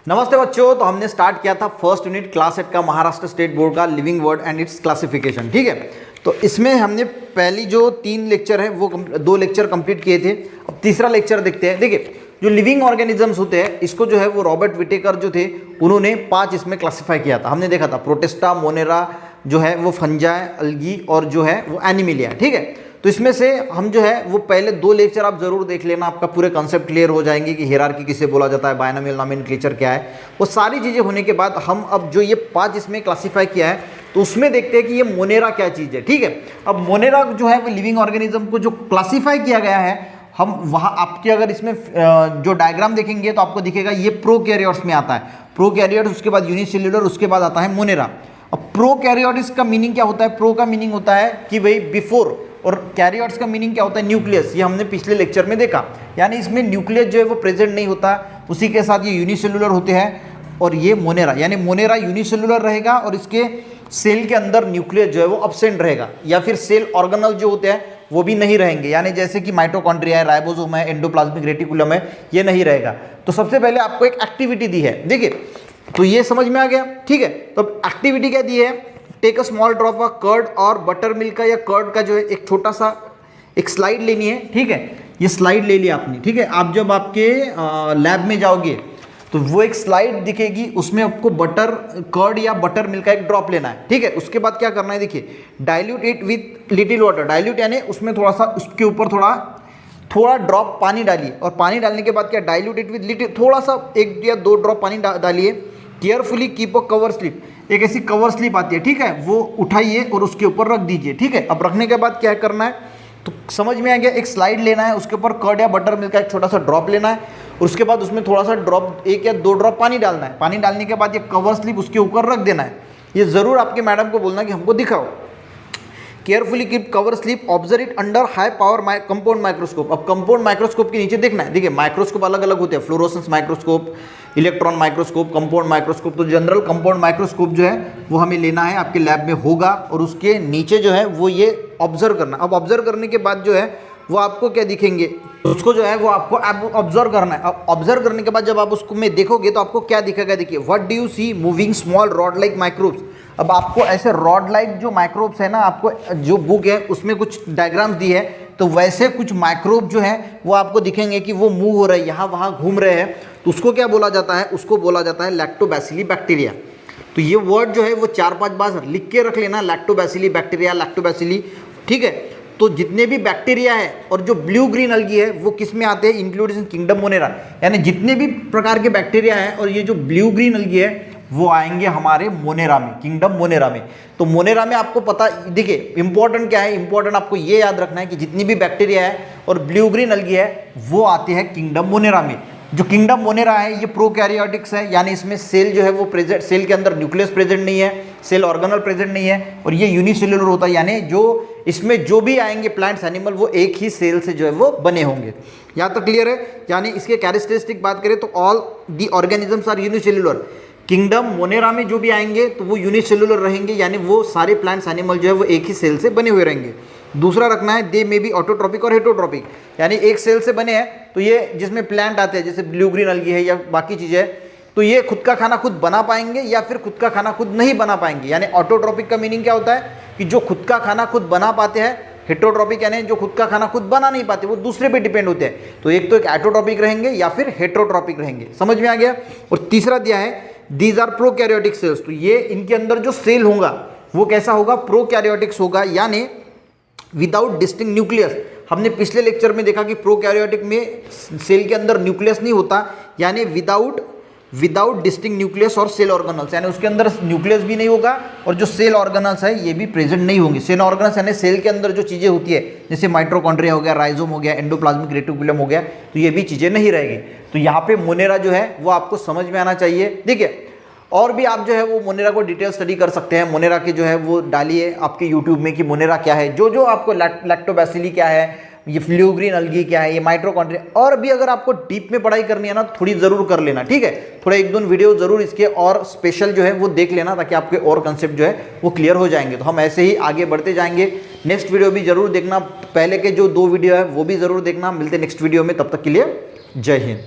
नमस्ते बच्चों। तो हमने स्टार्ट किया था फर्स्ट यूनिट क्लास 8 का महाराष्ट्र स्टेट बोर्ड का living word and it's classification. ठीक है, तो इसमें हमने पहली जो 3 लेक्चर है वो 2 लेक्चर कंप्लीट किए थे। अब तीसरा लेक्चर देखते हैं। देखिए, जो लिविंग ऑर्गेनिजम्स होते हैं इसको जो है वो रॉबर्ट विटेकर जो थे उन्होंने 5 इसमें क्लासीफाई किया था। हमने देखा था प्रोटिस्टा, मोनेरा जो है वो फंजाई, अल्गी और जो है वो एनिमिलिया। ठीक है, तो इसमें से हम जो है वो पहले 2 लेक्चर आप जरूर देख लेना, आपका पूरे कंसेप्ट क्लियर हो जाएंगे कि हियरार्की किसे बोला जाता है, बायनोमियल नोमेनक्लेचर क्या है। वो सारी चीज़ें होने के बाद हम अब जो ये 5 इसमें क्लासीफाई किया है तो उसमें देखते हैं कि ये मोनेरा क्या चीज़ है। ठीक है, अब मोनेरा जो है वो लिविंग ऑर्गेनिज्म को जो क्लासीफाई किया गया है, हम वहाँ आपके अगर इसमें जो डायग्राम देखेंगे तो आपको दिखेगा ये प्रोकैरियोट्स में आता है। प्रोकैरियोट्स, उसके बाद यूनिसेल्युलर, उसके बाद आता है मोनेरा। अब प्रोकैरियोट्स का मीनिंग क्या होता है? प्रो का मीनिंग होता है कि भाई बिफोर, और कैरियोट्स का मीनिंग क्या होता है? न्यूक्लियस। ये हमने पिछले लेक्चर में देखा, यानी इसमें न्यूक्लियस जो है वो प्रेजेंट नहीं होता। उसी के साथ ये यूनिसेल्युलर होते हैं और ये मोनेरा, यानी मोनेरा यूनिसेल्युलर रहेगा और इसके सेल के अंदर न्यूक्लियस जो है वो अब्सेंट रहेगा, या फिर सेल ऑर्गेनल जो होते हैं वो भी नहीं रहेंगे, यानी जैसे कि माइटोकॉन्ड्रिया है, राइबोसोम है, एंडोप्लाज्मिक रेटिकुलम है, ये नहीं रहेगा। तो सबसे पहले आपको एक एक्टिविटी दी है। देखिए, तो ये समझ में आ गया। ठीक है, तो एक्टिविटी क्या दी है? Take a small drop of curd और बटर मिल्क का या कर्ड का जो है एक छोटा सा एक स्लाइड लेनी है। ठीक है, ये स्लाइड ले लिया आपने। ठीक है, आप जब आपके लैब में जाओगे तो वो एक स्लाइड दिखेगी, उसमें आपको बटर कर्ड या बटर मिल्क का एक ड्रॉप लेना है। ठीक है, उसके बाद क्या करना है? देखिए, dilute it with little water. Dilute यानी उसमें थोड़ा सा, उसके ऊपर थोड़ा ड्रॉप पानी डालिए, और पानी डालने के बाद क्या, डाइल्यूट इट विथ लिटिल, थोड़ा सा 1 या 2 ड्रॉप पानी डालिए। Carefully keep a cover slip, एक ऐसी कवर स्लिप आती है, ठीक है, वो उठाइए और उसके ऊपर रख दीजिए। ठीक है, अब रखने के बाद क्या करना है? तो समझ में आ गया, एक स्लाइड लेना है, उसके ऊपर कर्ड या बटर मिल्क का एक छोटा सा ड्रॉप लेना है, और उसके बाद उसमें थोड़ा सा ड्रॉप, 1 या 2 ड्रॉप पानी डालना है। पानी डालने के बाद ये कवर स्लिप उसके ऊपर रख देना है। ये ज़रूर आपके मैडम को बोलना कि हमको दिखाओ। Carefully keep cover slip, observe it under high power compound microscope. अब कंपाउंड माइक्रोस्कोप के नीचे देखना है। देखिए, माइक्रोस्कोप अलग अलग होते हैं, fluorescence microscope, electron microscope, compound microscope. तो जनरल कंपाउंड माइक्रोस्कोप जो है वो हमें लेना है, आपके लैब में होगा, और उसके नीचे जो है वो ये ऑब्जर्व करना। अब ऑब्जर्व करने के बाद जो है वो आपको क्या दिखेंगे, उसको जो है वो आपको ऑब्जर्व करना है। अब ऑब्जर्व करने के बाद जब आप उसको में देखोगे तो आपको क्या दिखेगा? देखिए, what do you see moving small rod like microbes. अब आपको ऐसे रॉड लाइक जो माइक्रोब्स है ना, आपको जो बुक है उसमें कुछ डायग्राम्स दी है, तो वैसे कुछ माइक्रोब जो है वो आपको दिखेंगे कि वो मूव हो रहे हैं, यहाँ वहाँ घूम रहे हैं। तो उसको क्या बोला जाता है? उसको बोला जाता है लैक्टोबैसिली बैक्टीरिया। तो ये वर्ड जो है वो 4-5 बार लिख के रख लेना, लैक्टोबैसिली बैक्टीरिया, लैक्टोबैसिली। ठीक है, तो जितने भी बैक्टीरिया है और जो ब्लू ग्रीन अलगी है वो किस में आते हैं? Included in kingdom Monera. यानी जितने भी प्रकार के बैक्टीरिया है और ये जो ब्लू ग्रीन अलगी है वो आएंगे हमारे मोनेरा में, किंगडम मोनेरा में। तो मोनेरा में आपको पता, देखिए इंपॉर्टेंट क्या है? इंपॉर्टेंट आपको ये याद रखना है कि जितनी भी बैक्टीरिया है और ब्लू ग्रीन अलगी है वो आते हैं किंगडम मोनेरा में। जो किंगडम मोनेरा है ये प्रोकैरियोटिक्स है, यानी इसमें सेल जो है वो प्रेजेंट, सेल के अंदर न्यूक्लियस प्रेजेंट नहीं है, सेल ऑर्गेनल प्रेजेंट नहीं है, और ये यूनिसेल्युलर होता है, यानी जो इसमें जो भी आएंगे प्लांट्स, एनिमल, वो एक ही सेल से जो है वो बने होंगे। यहाँ तक क्लियर है? यानी इसके कैरेक्टरिस्टिक बात करें तो all the organisms are unicellular. Kingdom Monera में जो भी आएंगे तो वो यूनिसेल्युलर रहेंगे, यानी वो सारे प्लांट्स, एनिमल जो है वो एक ही सेल से बने हुए रहेंगे। दूसरा रखना है, दे मे बी ऑटोट्रॉपिक और हेटरोट्रॉपिक, यानी एक सेल से बने हैं तो ये जिसमें प्लांट आते हैं जैसे ब्लू ग्रीन अलगी है या बाकी चीज़ें, तो ये खुद का खाना खुद बना पाएंगे या फिर खुद का खाना खुद नहीं बना पाएंगे। यानी ऑटोट्रॉपिक का मीनिंग क्या होता है? कि जो खुद का खाना खुद बना पाते हैं। हेटरोट्रॉपिक यानी जो खुद का खाना खुद बना नहीं पाते, वो दूसरे पे डिपेंड होते हैं। तो एक एटोट्रॉपिक रहेंगे या फिर हेटरोट्रॉपिक रहेंगे। समझ में आ गया? और तीसरा दिया है, दीज आर प्रोकैरियोटिक सेल्स। तो ये इनके अंदर जो सेल होगा वो कैसा होगा? प्रोकैरियोटिक्स होगा, यानी विदाउट डिस्टिंक्ट न्यूक्लियस। हमने पिछले लेक्चर में देखा कि प्रोकैरियोटिक में सेल के अंदर न्यूक्लियस नहीं होता, यानी विदाउट डिस्टिंक्ट न्यूक्लियस और सेल ऑर्गेनल्स, यानी उसके अंदर न्यूक्लियस भी नहीं होगा और जो सेल ऑर्गेनल्स है ये भी प्रेजेंट नहीं होंगे। सेल ऑर्गेनल्स यानी सेल के अंदर जो चीज़ें होती है, जैसे माइटोकॉन्ड्रिया हो गया, राइजोम हो गया, एंडोप्लाज्मिक रेटिकुलम हो गया, तो ये भी चीज़ें नहीं रहेगी। तो यहाँ पे मोनेरा जो है वो आपको समझ में आना चाहिए। देखिए, और भी आप जो है वो मोनेरा को डिटेल स्टडी कर सकते हैं। मोनेरा के जो है वो डालिए आपके यूट्यूब में कि मोनेरा क्या है, जो आपको लैक्टोबैसिली क्या है, ये ब्लू ग्रीन अलगी क्या है, ये माइटोकॉन्ड्रिया। और भी अगर आपको डीप में पढ़ाई करनी है ना, थोड़ी ज़रूर कर लेना। ठीक है, थोड़ा 1-2 वीडियो ज़रूर इसके और स्पेशल जो है वो देख लेना, ताकि आपके और कंसेप्ट जो है वो क्लियर हो जाएंगे। तो हम ऐसे ही आगे बढ़ते जाएंगे। नेक्स्ट वीडियो भी ज़रूर देखना, पहले के जो 2 वीडियो है वो भी ज़रूर देखना। मिलते नेक्स्ट वीडियो में, तब तक के लिए जय हिंद।